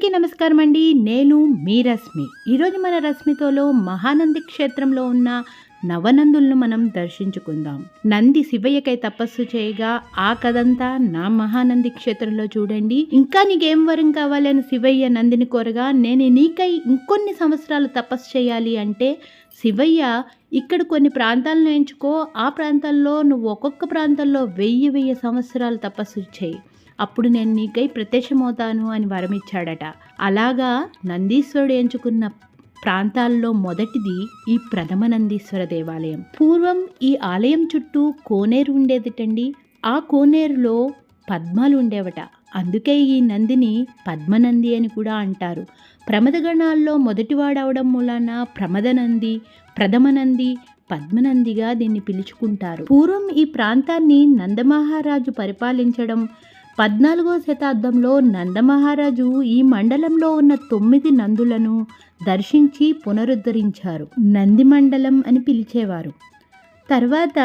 అందరికీ నమస్కారం అండి. నేను మీ రశ్మి. ఈరోజు మన రశ్మితోలో మహానంది క్షేత్రంలో ఉన్న నవనందులను మనం దర్శించుకుందాం. నంది శివయ్యకై తపస్సు చేయగా ఆ కథంతా నా మహానంది క్షేత్రంలో చూడండి. ఇంకా నీకేం వరం కావాలని శివయ్య నందిని కోరగా, నేను నీకై ఇంకొన్ని సంవత్సరాలు తపస్సు చేయాలి అంటే శివయ్య ఇక్కడ కొన్ని ప్రాంతాలను ఎంచుకో, ఆ ప్రాంతాల్లో నువ్వు ఒక్కొక్క ప్రాంతంలో 1000 సంవత్సరాలు తపస్సు చేయి, అప్పుడు నేను నీకై ప్రత్యక్షమవుతాను అని వరమిచ్చాడట. అలాగా నందీశ్వరుడు ఎంచుకున్న ప్రాంతాల్లో మొదటిది ఈ ప్రథమ నందీశ్వర దేవాలయం. పూర్వం ఈ ఆలయం చుట్టూ కోనేరు ఉండేదిటండి. ఆ కోనేరులో పద్మాలు ఉండేవట. అందుకే ఈ నందిని పద్మనంది అని కూడా అంటారు. ప్రమదగణాల్లో మొదటివాడవడం మూలాన ప్రమదనంది, ప్రథమనంది, పద్మనందిగా దీన్ని పిలుచుకుంటారు. పూర్వం ఈ ప్రాంతాన్ని నందమహారాజు పరిపాలించడం. 14వ శతాబ్దంలో నందమహారాజు ఈ మండలంలో ఉన్న 9 నందులను దర్శించి పునరుద్ధరించారు. నంది మండలం అని పిలిచేవారు. తర్వాత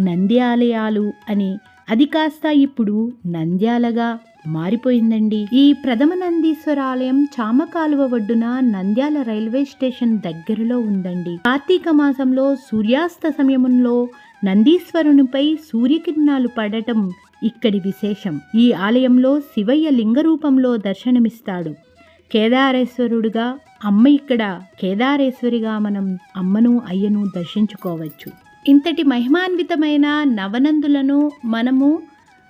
నంది ఆలయాలు అని, అది కాస్త ఇప్పుడు నంద్యాలగా మారిపోయిందండి. ఈ ప్రథమ నందీశ్వర ఆలయం చామకాలువ ఒడ్డున నంద్యాల రైల్వే స్టేషన్ దగ్గరలో ఉందండి. కార్తీక మాసంలో సూర్యాస్త సమయంలో నందీశ్వరునిపై సూర్యకిరణాలు పడటం ఇక్కడి విశేషం. ఈ ఆలయంలో శివయ్య లింగ రూపంలో దర్శనమిస్తాడు. కేదారేశ్వరుడుగా, అమ్మ ఇక్కడ కేదారేశ్వరిగా మనం అమ్మను అయ్యను దర్శించుకోవచ్చు. ఇంతటి మహిమాన్వితమైన నవనందులను మనము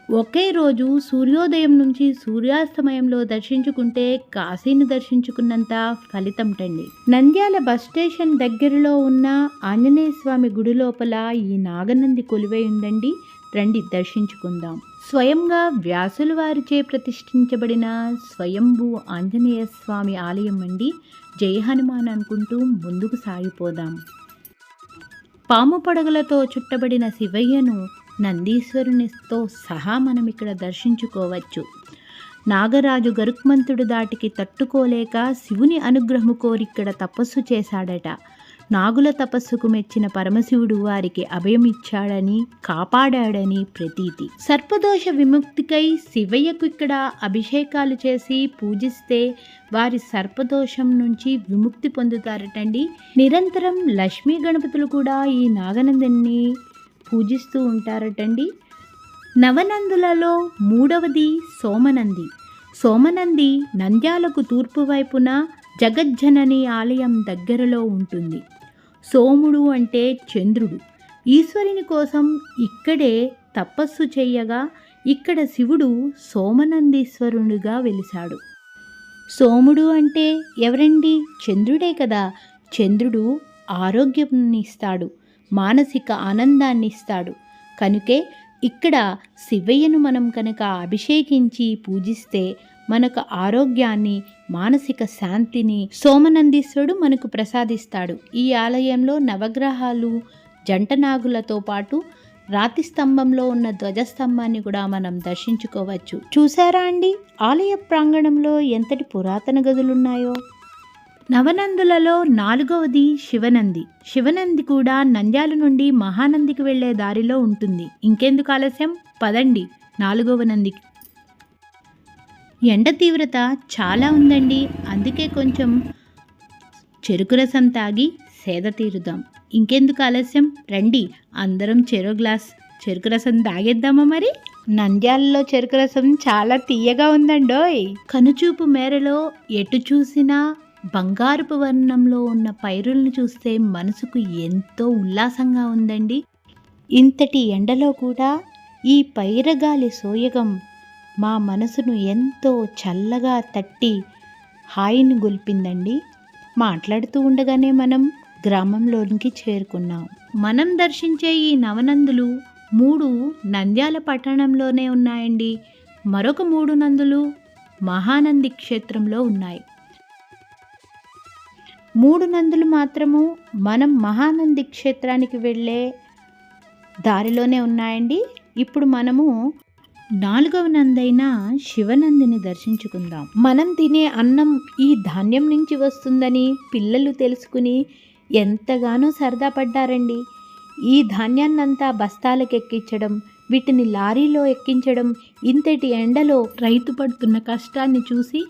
ఒకే రోజు సూర్యోదయం నుంచి సూర్యాస్తమయంలో దర్శించుకుంటే కాశీని దర్శించుకున్నంత ఫలితంటండి. నంద్యాల బస్ స్టేషన్ దగ్గరలో ఉన్న ఆంజనేయ స్వామి గుడి లోపల ఈ నాగనంది కొలువై ఉందండి. రండి దర్శించుకుందాం. స్వయంగా వ్యాసుల వారిచే ప్రతిష్ఠించబడిన స్వయంభూ ఆంజనేయ స్వామి ఆలయం అండి. జయ హనుమాన్ అనుకుంటూ ముందుకు సాగిపోదాం. పాము పడగలతో చుట్టబడిన శివయ్యను నందీశ్వరునితో సహా మనం ఇక్కడ దర్శించుకోవచ్చు. నాగరాజు గరుక్మంతుడు దాటికి తట్టుకోలేక శివుని అనుగ్రహము కోరిక్కడ తపస్సు చేశాడట. నాగుల తపస్సుకు మెచ్చిన పరమశివుడు వారికి అభయమిచ్చాడని, కాపాడాడని ప్రతీతి. సర్పదోష విముక్తికై శివయ్యకు ఇక్కడ అభిషేకాలు చేసి పూజిస్తే వారి సర్పదోషం నుంచి విముక్తి పొందుతారటండి. నిరంతరం లక్ష్మీ గణపతులు కూడా ఈ నాగనందిని పూజిస్తూ ఉంటారటండి. నవనందులలో 3వది సోమనంది. సోమనంది నంద్యాలకు తూర్పు వైపున జగజ్జనని ఆలయం దగ్గరలో ఉంటుంది. సోముడు అంటే చంద్రుడు. ఈశ్వరుని కోసం ఇక్కడే తపస్సు చేయగా ఇక్కడ శివుడు సోమనందీశ్వరునిగా వెలిశాడు. సోముడు అంటే ఎవరండి? చంద్రుడే కదా. చంద్రుడు ఆరోగ్యాన్ని ఇస్తాడు, మానసిక ఆనందాన్ని ఇస్తాడు. కనుకే ఇక్కడ శివయ్యను మనం కనుక అభిషేకించి పూజిస్తే మనకు ఆరోగ్యాన్ని, మానసిక శాంతిని సోమనందీశ్వరుడు మనకు ప్రసాదిస్తాడు. ఈ ఆలయంలో నవగ్రహాలు, జంటనాగులతో పాటు రాతి స్తంభంలో ఉన్న ధ్వజస్తంభాన్ని కూడా మనం దర్శించుకోవచ్చు. చూసారా అండి ఆలయ ప్రాంగణంలో ఎంతటి పురాతన గదులున్నాయో. నవనందులలో 4వది శివనంది. శివనంది కూడా నంద్యాల నుండి మహానందికి వెళ్లే దారిలో ఉంటుంది. ఇంకెందుకు ఆలస్యం, పదండి 4వ నందికి. ఎండ తీవ్రత చాలా ఉందండి. అందుకే కొంచెం చెరుకు రసం తాగి సేద తీరుదాం. ఇంకెందుకు ఆలస్యం, రండి అందరం చెరో గ్లాస్ చెరుకు రసం తాగేద్దామా మరి. నంద్యాలలో చెరుకు రసం చాలా తీయగా ఉందండోయ్. కనుచూపు మేరలో ఎటు చూసినా బంగారుపు వర్ణంలో ఉన్న పైరులను చూస్తే మనసుకు ఎంతో ఉల్లాసంగా ఉందండి. ఇంతటి ఎండలో కూడా ఈ పైరగాలి సోయగం మా మనసును ఎంతో చల్లగా తట్టి హాయిని గొల్పిందండి. మాట్లాడుతూ ఉండగానే మనం గ్రామంలోనికి చేరుకున్నాం. మనం దర్శించే ఈ నవనందులు 3 నంద్యాల పట్టణంలోనే ఉన్నాయండి. మరొక 3 నందులు మహానంది క్షేత్రంలో ఉన్నాయి. 3 నందులు మాత్రము మనం మహానంది క్షేత్రానికి వెళ్ళే దారిలోనే ఉన్నాయండి. ఇప్పుడు మనము 4వ నందైన శివనందిని దర్శించుకుందాం. మనం తినే అన్నం ఈ ధాన్యం నుంచి వస్తుందని పిల్లలు తెలుసుకుని ఎంతగానో సరదా పడ్డారండి. ఈ ధాన్యాన్నంతా బస్తాలకు ఎక్కించడం, వీటిని లారీలో ఎక్కించడం, ఇంతటి ఎండలో రైతు పడుతున్న కష్టాన్ని చూసి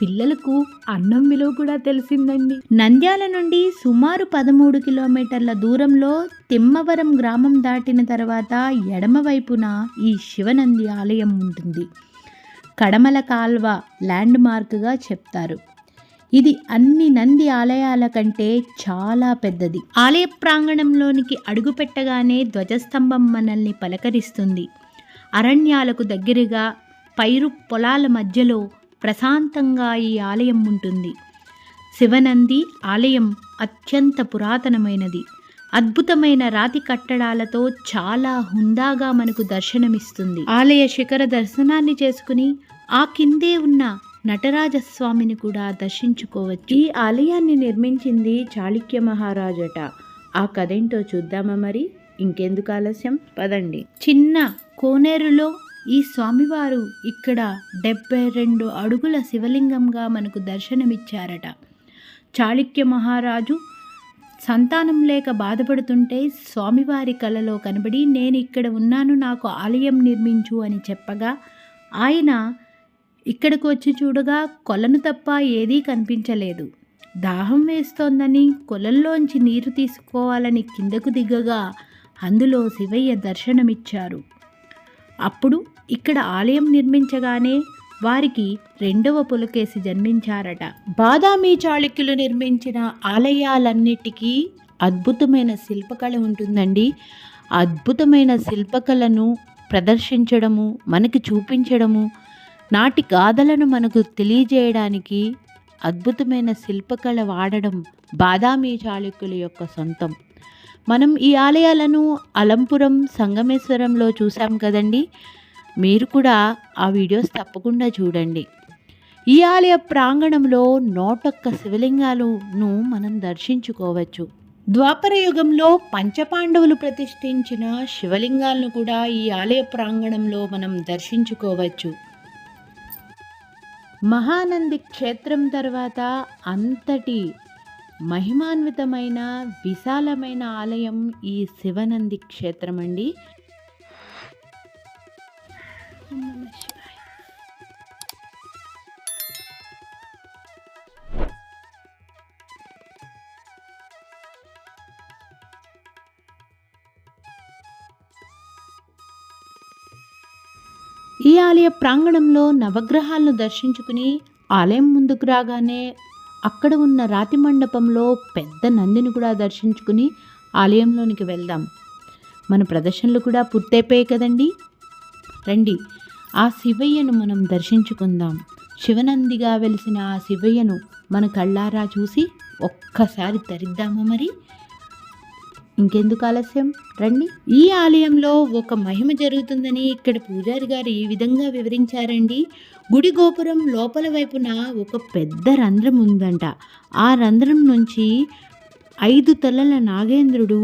పిల్లలకు అన్నం విలువ కూడా తెలిసిందండి. నంద్యాల నుండి సుమారు 13 కిలోమీటర్ల దూరంలో తిమ్మవరం గ్రామం దాటిన తర్వాత ఎడమవైపున ఈ శివనంది ఆలయం ఉంటుంది. కడమల కాల్వ ల్యాండ్ మార్క్గా చెప్తారు. ఇది అన్ని నంది ఆలయాల కంటే చాలా పెద్దది. ఆలయ ప్రాంగణంలోనికి అడుగుపెట్టగానే ధ్వజస్తంభం మనల్ని పలకరిస్తుంది. అరణ్యాలకు దగ్గరగా పైరు పొలాల మధ్యలో ప్రశాంతంగా ఈ ఆలయం ఉంటుంది. శివనంది ఆలయం అత్యంత పురాతనమైనది. అద్భుతమైన రాతి కట్టడాలతో చాలా హుందాగా మనకు దర్శనమిస్తుంది. ఆలయ శిఖర దర్శనాన్ని చేసుకుని ఆ కిందే ఉన్న నటరాజస్వామిని కూడా దర్శించుకోవచ్చు. ఈ ఆలయాన్ని నిర్మించింది చాళుక్య మహారాజట. ఆ కథేంటో చూద్దామా మరి? ఇంకెందుకు ఆలస్యం, పదండి. చిన్న కోనేరులో ఈ స్వామివారు ఇక్కడ 72 అడుగుల శివలింగంగా మనకు దర్శనమిచ్చారట. చాళుక్య మహారాజు సంతానం లేక బాధపడుతుంటే స్వామివారి కలలో కనబడి, నేను ఇక్కడ ఉన్నాను, నాకు ఆలయం నిర్మించు అని చెప్పగా ఆయన ఇక్కడికి వచ్చి చూడగా కొలను తప్ప ఏదీ కనిపించలేదు. దాహం వేస్తోందని కొలంలోంచి నీరు తీసుకోవాలని కిందకు దిగగా అందులో శివయ్య దర్శనమిచ్చారు. అప్పుడు ఇక్కడ ఆలయం నిర్మించగానే వారికి 2వ పులకేసి జన్మించారట. బాదామి చాళుక్యులు నిర్మించిన ఆలయాలన్నిటికీ అద్భుతమైన శిల్పకళ ఉంటుందండి. అద్భుతమైన శిల్పకళను ప్రదర్శించడము, మనకి చూపించడము, నాటి గాథలను మనకు తెలియజేయడానికి అద్భుతమైన శిల్పకళ వాడడం బాదామి చాళుక్యుల యొక్క సొంతం. మనం ఈ ఆలయాలను అలంపురం, సంగమేశ్వరంలో చూసాం కదండి. మీరు కూడా ఆ వీడియోస్ తప్పకుండా చూడండి. ఈ ఆలయ ప్రాంగణంలో 101 శివలింగాలను మనం దర్శించుకోవచ్చు. ద్వాపర యుగంలో పంచపాండవులు ప్రతిష్ఠించిన శివలింగాలను కూడా ఈ ఆలయ ప్రాంగణంలో మనం దర్శించుకోవచ్చు. మహానంది క్షేత్రం తర్వాత అంతటి మహిమాన్వితమైన విశాలమైన ఆలయం ఈ శివనంది క్షేత్రం అండి. ఈ ఆలయ ప్రాంగణంలో నవగ్రహాలను దర్శించుకుని ఆలయం ముందుకు రాగానే అక్కడ ఉన్న రాతి మండపంలో పెద్ద నందిని కూడా దర్శించుకుని ఆలయంలోనికి వెళ్దాం. మన ప్రదర్శనలు కూడా పూర్తయిపోయాయి కదండి. రండి, ఆ శివయ్యను మనం దర్శించుకుందాం. శివనందిగా వెలిసిన ఆ శివయ్యను మన కళ్ళారా చూసి ఒక్కసారి తరిద్దామా మరి? ఇంకెందుకు ఆలస్యం, రండి. ఈ ఆలయంలో ఒక మహిమ జరుగుతుందని ఇక్కడ పూజారి గారు ఈ విధంగా వివరించారండి. గుడి గోపురం లోపల వైపున ఒక పెద్ద రంధ్రం ఉందంట. ఆ రంధ్రం నుంచి 5 తలల నాగేంద్రుడు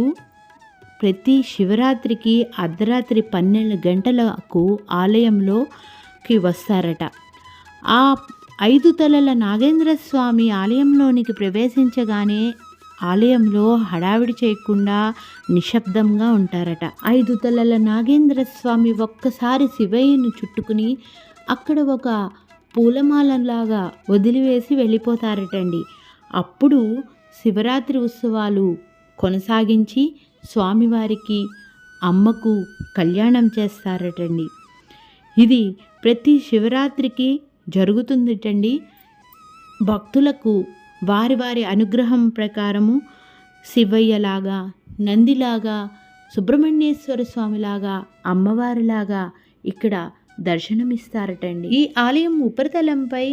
ప్రతి శివరాత్రికి అర్ధరాత్రి 12 గంటలకు ఆలయంలోకి వస్తారట. ఆ 5 తలల నాగేంద్ర స్వామి ఆలయంలోనికి ప్రవేశించగానే ఆలయంలో హడావిడి చేయకుండా నిశ్శబ్దంగా ఉంటారట. 5 తలల నాగేంద్ర స్వామి ఒక్కసారి శివయ్యను చుట్టుకుని అక్కడ ఒక పూలమాలలాగా వదిలివేసి వెళ్ళిపోతారటండి. అప్పుడు శివరాత్రి ఉత్సవాలు కొనసాగించి స్వామివారికి, అమ్మకు కళ్యాణం చేస్తారటండి. ఇది ప్రతి శివరాత్రికి జరుగుతుందిటండి. భక్తులకు వారి వారి అనుగ్రహం ప్రకారము శివయ్యలాగా, నందిలాగా, సుబ్రహ్మణ్యేశ్వర స్వామిలాగా, అమ్మవారిలాగా ఇక్కడ దర్శనమిస్తారటండి. ఈ ఆలయం ఉపరితలంపై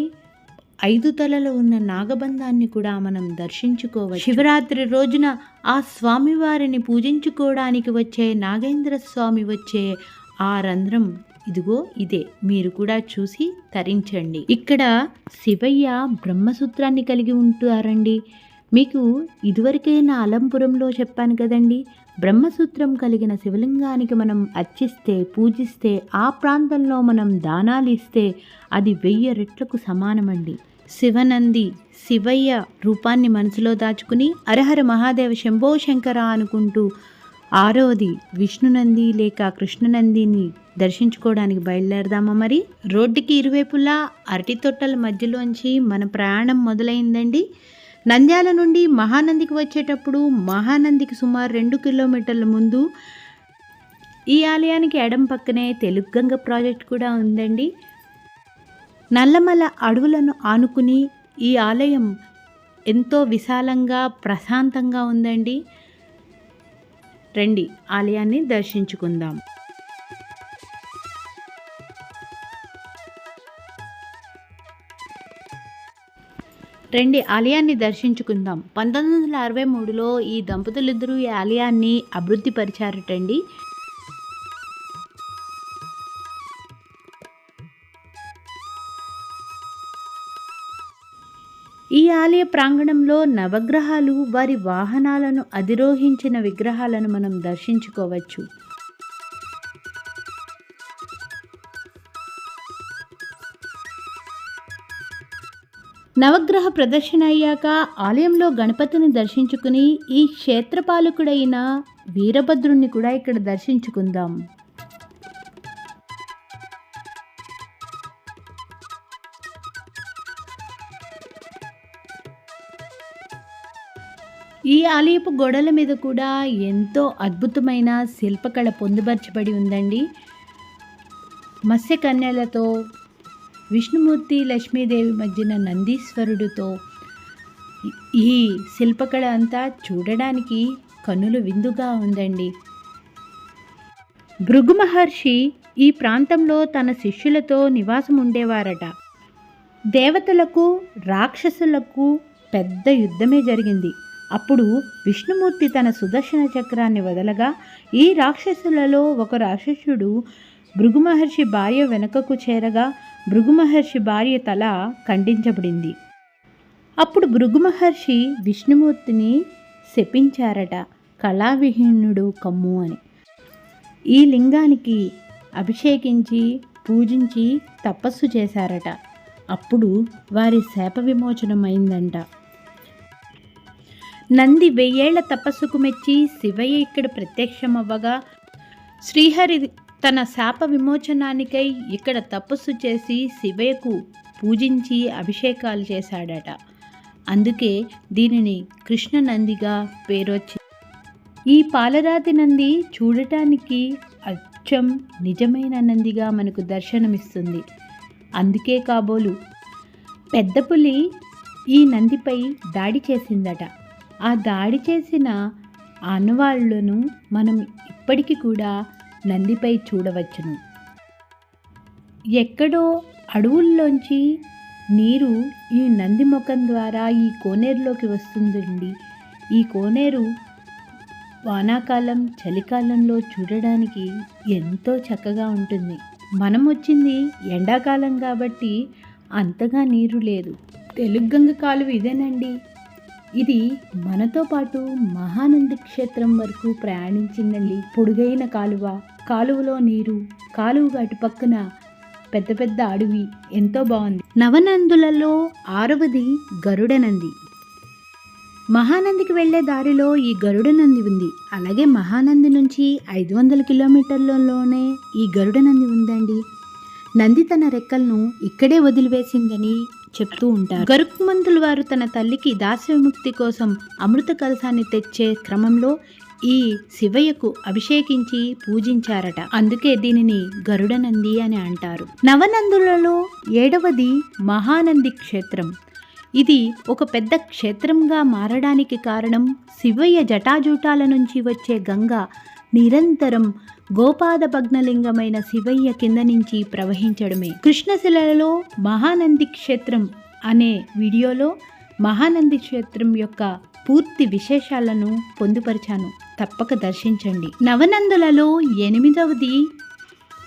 5 తలలు ఉన్న నాగబంధాన్ని కూడా మనం దర్శించుకోవచ్చు. శివరాత్రి రోజున ఆ స్వామివారిని పూజించుకోవడానికి వచ్చే నాగేంద్ర స్వామి వచ్చే ఆ రంధ్రం ఇదిగో ఇదే. మీరు కూడా చూసి తరించండి. ఇక్కడ శివయ్య బ్రహ్మసూత్రాన్ని కలిగి ఉంటారండి. మీకు ఇదివరకే నా అలంపురంలో చెప్పాను కదండి. బ్రహ్మసూత్రం కలిగిన శివలింగానికి మనం అర్చిస్తే, పూజిస్తే, ఆ ప్రాంతంలో మనం దానాలు ఇస్తే అది 1000 రెట్లకు సమానమండి. శివనంది శివయ్య రూపాన్ని మనసులో దాచుకుని హరహర మహాదేవ శంభో శంకర అనుకుంటూ ఆరవది విష్ణునంది లేక కృష్ణనందిని దర్శించుకోవడానికి బయలుదేరదామా మరి. రోడ్డుకి ఇరువైపులా అరటి తొట్టల మధ్యలోంచి మన ప్రయాణం మొదలైందండి. నంద్యాల నుండి మహానందికి వచ్చేటప్పుడు మహానందికి సుమారు 2 కిలోమీటర్ల ముందు ఈ ఆలయానికి ఎడం పక్కనే తెలుగంగ ప్రాజెక్ట్ కూడా ఉందండి. నల్లమల అడవులను ఆనుకుని ఈ ఆలయం ఎంతో విశాలంగా ప్రశాంతంగా ఉందండి. రండి ఆలయాన్ని దర్శించుకుందాం. రండి ఆలయాన్ని దర్శించుకుందాం. 1963లో ఈ దంపతులిద్దరూ ఈ ఆలయాన్ని అభివృద్ధి పరిచారటండి. ఈ ఆలయ ప్రాంగణంలో నవగ్రహాలు వారి వాహనాలను అధిరోహించిన విగ్రహాలను మనం దర్శించుకోవచ్చు. నవగ్రహ ప్రదర్శన అయ్యాక ఆలయంలో గణపతిని దర్శించుకుని ఈ క్షేత్రపాలకుడైన వీరభద్రుణ్ణి కూడా ఇక్కడ దర్శించుకుందాం. ఈ ఆలయపు గోడల మీద కూడా ఎంతో అద్భుతమైన శిల్పకళ పొందుపరచబడి ఉందండి. మత్స్యకన్యలతో, విష్ణుమూర్తి లక్ష్మీదేవి మధ్యన నందీశ్వరుడితో ఈ శిల్పకళ అంతా చూడడానికి కన్నుల విందుగా ఉందండి. భృగు మహర్షి ఈ ప్రాంతంలో తన శిష్యులతో నివాసం ఉండేవారట. దేవతలకు రాక్షసులకు పెద్ద యుద్ధమే జరిగింది. అప్పుడు విష్ణుమూర్తి తన సుదర్శన చక్రాన్ని వదలగా ఈ రాక్షసులలో ఒక రాక్షసుడు భృగు మహర్షి భార్య వెనుకకు చేరగా భృగు మహర్షి భార్య తల ఖండించబడింది. అప్పుడు భృగు మహర్షి విష్ణుమూర్తిని శపించారట, కళావిహీనుడు కమ్ము అని. ఈ లింగానికి అభిషేకించి పూజించి తపస్సు చేశారట. అప్పుడు వారి శాప విమోచనం అయిందంట. నంది 1000 ఏళ్ల తపస్సుకు మెచ్చి శివయ్య ఇక్కడ ప్రత్యక్షమవ్వగా శ్రీహరి తన శాప విమోచనానికై ఇక్కడ తపస్సు చేసి శివయ్యకు పూజించి అభిషేకాలు చేశాడట. అందుకే దీనిని కృష్ణ నందిగా పేరొచ్చింది. ఈ పాలరాతి నంది చూడటానికి అచ్చం నిజమైన నందిగా మనకు దర్శనమిస్తుంది. అందుకే కాబోలు పెద్ద పులి ఈ నందిపై దాడి చేసిందట. ఆ దాడి చేసిన ఆనవాళ్లను మనం ఇప్పటికీ కూడా నందిపై చూడవచ్చును. ఎక్కడో అడవుల్లోంచి నీరు ఈ నంది ముఖం ద్వారా ఈ కోనేరులోకి వస్తుందండి. ఈ కోనేరు వానాకాలం చలికాలంలో చూడడానికి ఎంతో చక్కగా ఉంటుంది. మనం వచ్చింది ఎండాకాలం కాబట్టి అంతగా నీరు లేదు. తెలుగంగ కాలువ ఇదేనండి. ఇది మనతో పాటు మహానంది క్షేత్రం వరకు ప్రయాణించిందండి. పొడుగైన కాలువలో నీరు, కాలువ అటు పక్కన పెద్ద పెద్ద అడవి, ఎంతో బాగుంది. నవనందులలో 6వది గరుడనంది. మహానందికి వెళ్లే దారిలో ఈ గరుడనంది ఉంది. అలాగే మహానంది నుంచి 500 కిలోమీటర్లలోనే ఈ గరుడనంది ఉందండి. నంది తన రెక్కలను ఇక్కడే వదిలివేసిందని చెప్తూ ఉంటారు. గరుత్మంతులు వారు తన తల్లికి దాస్య విముక్తి కోసం అమృత కలశాన్ని తెచ్చే క్రమంలో ఈ శివయ్యకు అభిషేకించి పూజించారట. అందుకే దీనిని గరుడనంది అని అంటారు. నవనందులలో 7వది మహానంది క్షేత్రం. ఇది ఒక పెద్ద క్షేత్రంగా మారడానికి కారణం శివయ్య జటాజూటాల నుంచి వచ్చే గంగ నిరంతరం గోపాదభగ్నలింగమైన శివయ్య కింద నుంచి ప్రవహించడమే. కృష్ణశిలలో మహానంది క్షేత్రం అనే వీడియోలో మహానంది క్షేత్రం యొక్క పూర్తి విశేషాలను పొందుపరిచాను, తప్పక దర్శించండి. నవనందులలో 8వది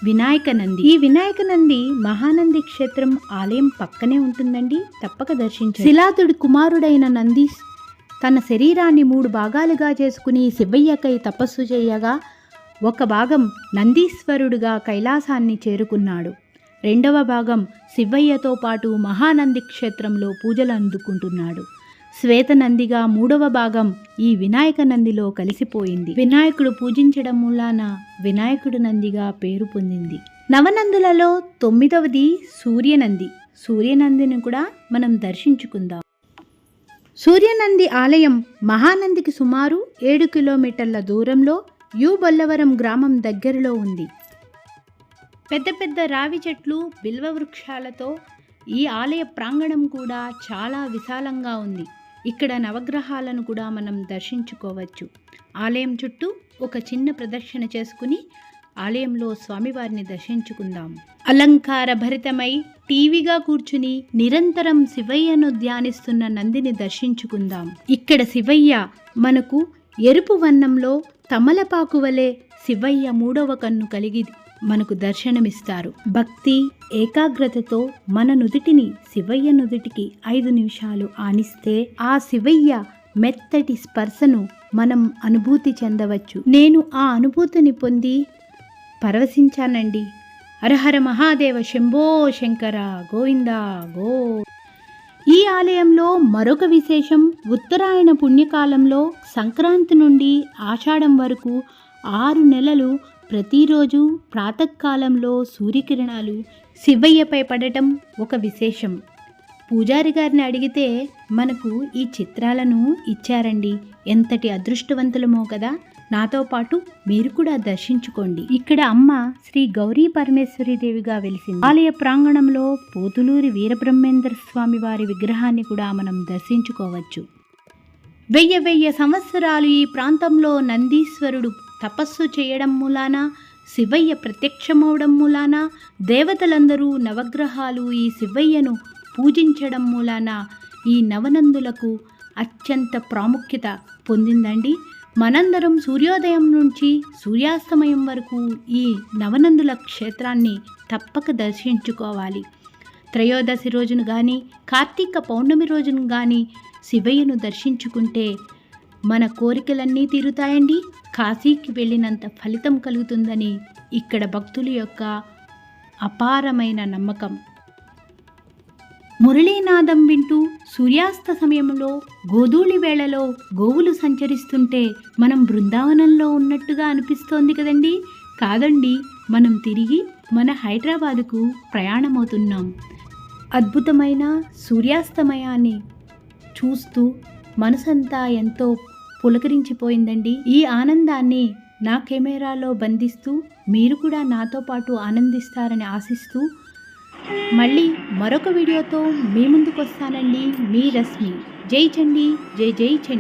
వినాయక నంది. ఈ వినాయక నంది మహానంది క్షేత్రం ఆలయం పక్కనే ఉంటుందండి, తప్పక దర్శించండి. శిలాదుడి కుమారుడైన నంది తన శరీరాన్ని 3 భాగాలుగా చేసుకుని శివయ్యకై తపస్సు చేయగా ఒక భాగం నందీశ్వరుడుగా కైలాసాన్ని చేరుకున్నాడు. 2వ భాగం శివయ్యతో పాటు మహానంది క్షేత్రంలో పూజలు అందుకుంటున్నాడు. శ్వేతనందిగా 3వ భాగం ఈ వినాయక నందిలో కలిసిపోయింది. వినాయకుడు పూజించడం మూలాన వినాయకుడు నందిగా పేరు పొందింది. నవనందులలో 9వది సూర్యనంది. సూర్యనందిని కూడా మనం దర్శించుకుందాం. సూర్యనంది ఆలయం మహానందికి సుమారు 7 కిలోమీటర్ల దూరంలో బొల్లవరం గ్రామం దగ్గరలో ఉంది. పెద్ద పెద్ద రావి చెట్లు, బిల్వ వృక్షాలతో ఈ ఆలయ ప్రాంగణం కూడా చాలా విశాలంగా ఉంది. ఇక్కడ నవగ్రహాలను కూడా మనం దర్శించుకోవచ్చు. ఆలయం చుట్టూ ఒక చిన్న ప్రదక్షిణ చేసుకుని ఆలయంలో స్వామివారిని దర్శించుకుందాం. అలంకార భరితమై టీవీగా కూర్చుని నిరంతరం శివయ్యను ధ్యానిస్తున్న నందిని దర్శించుకుందాం. ఇక్కడ శివయ్య మనకు ఎరుపు వర్ణంలో తమలపాకు వలె శివయ్య 3వ కన్ను కలిగి మనకు దర్శనమిస్తారు. భక్తి ఏకాగ్రతతో మన నుదిటిని శివయ్య నుదిటికి 5 నిమిషాలు ఆనిస్తే ఆ శివయ్య మెత్తటి స్పర్శను మనం అనుభూతి చెందవచ్చు. నేను ఆ అనుభూతిని పొంది పరవశించానండి. హరహర మహాదేవ శంభో శంకర గోవిందా గో. ఈ ఆలయంలో మరొక విశేషం, ఉత్తరాయణ పుణ్యకాలంలో సంక్రాంతి నుండి ఆషాఢం వరకు 6 నెలలు ప్రతిరోజు ప్రాతకాలంలో సూర్యకిరణాలు శివయ్యపై పడటం ఒక విశేషం. పూజారి గారిని అడిగితే మనకు ఈ చిత్రాలను ఇచ్చారండి. ఎంతటి అదృష్టవంతులమో కదా. నాతో పాటు మీరు కూడా దర్శించుకోండి. ఇక్కడ అమ్మ శ్రీ గౌరీ పరమేశ్వరి దేవిగా వెలిసింది. ఆలయ ప్రాంగణంలో పోతులూరి వీరబ్రహ్మేంద్ర స్వామి వారి విగ్రహాన్ని కూడా మనం దర్శించుకోవచ్చు. 1000 సంవత్సరాలు ఈ ప్రాంతంలో నందీశ్వరుడు తపస్సు చేయడం మూలాన, శివయ్య ప్రత్యక్షమవడం మూలాన, దేవతలందరూ నవగ్రహాలు ఈ శివయ్యను పూజించడం మూలాన ఈ నవనందులకు అత్యంత ప్రాముఖ్యత పొందిందండి. మనందరం సూర్యోదయం నుంచి సూర్యాస్తమయం వరకు ఈ నవనందుల క్షేత్రాన్ని తప్పక దర్శించుకోవాలి. త్రయోదశి రోజును కానీ, కార్తీక పౌర్ణమి రోజును కానీ శివయ్యను దర్శించుకుంటే మన కోరికలన్నీ తీరుతాయండి. కాశీకి వెళ్ళినంత ఫలితం కలుగుతుందని ఇక్కడ భక్తుల యొక్క అపారమైన నమ్మకం. మురళీనాదం వింటూ సూర్యాస్త సమయంలో గోధూళి వేళలో గోవులు సంచరిస్తుంటే మనం బృందావనంలో ఉన్నట్టుగా అనిపిస్తోంది కదండి. కాదండి, మనం తిరిగి మన హైదరాబాదుకు ప్రయాణమవుతున్నాం. అద్భుతమైన సూర్యాస్తమయాన్ని చూస్తూ మనసంతా ఎంతో పులకరించిపోయిందండి. ఈ ఆనందాన్ని నా కెమెరాలో బంధిస్తూ మీరు కూడా నాతో పాటు ఆనందిస్తారని ఆశిస్తూ మళ్ళీ మరొక వీడియోతో మీ ముందుకు వస్తానండి. మీ రశ్మి. జై చండీ, జై జై చండీ.